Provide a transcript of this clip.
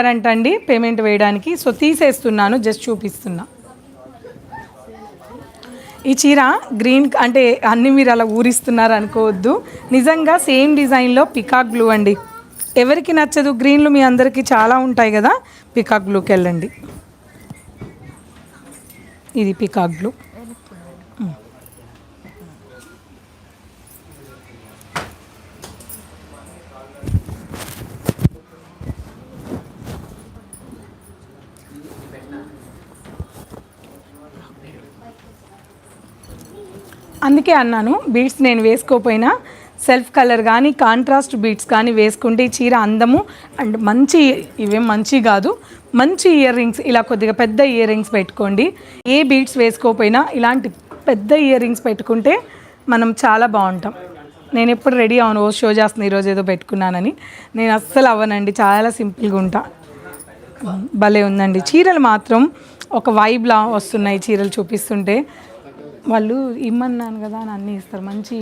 అంటండి పేమెంట్ వేయడానికి. సో తీసేస్తున్నాను, జస్ట్ చూపిస్తున్నా. ఈ చీర గ్రీన్ అంటే అన్నీ మీరు అలా ఊరిస్తున్నారు అనుకోవద్దు, నిజంగా సేమ్ డిజైన్లో పికాక్ బ్లూ అండి. ఎవరికి నచ్చదు గ్రీన్లు, మీ అందరికీ చాలా ఉంటాయి కదా. పికాక్ బ్లూకి వెళ్ళండి, ఇది పికాక్ బ్లూ. అందుకే అన్నాను, బీడ్స్ నేను వేసుకోపోయినా సెల్ఫ్ కలర్ కానీ కాంట్రాస్ట్ బీడ్స్ కానీ వేసుకుంటే ఈ చీర అందము అండ్ మంచి, ఇవేం మంచి కాదు, మంచి ఇయర్ రింగ్స్, ఇలా కొద్దిగా పెద్ద ఇయర్ రింగ్స్ పెట్టుకోండి. ఏ బీడ్స్ వేసుకోపోయినా ఇలాంటి పెద్ద ఇయర్ రింగ్స్ పెట్టుకుంటే మనం చాలా బాగుంటాం. నేను ఎప్పుడు రెడీ అవను, ఓ షో చేస్తున్నాను ఈరోజు ఏదో పెట్టుకున్నానని, నేను అస్సలు అవ్వనండి, చాలా సింపుల్గా ఉంటా. భలే ఉందండి చీరలు మాత్రం, ఒక వైబ్లా వస్తున్నాయి చీరలు చూపిస్తుంటే. వాళ్ళు ఇమ్మన్నాను కదా అని అన్నీ ఇస్తారు, మంచి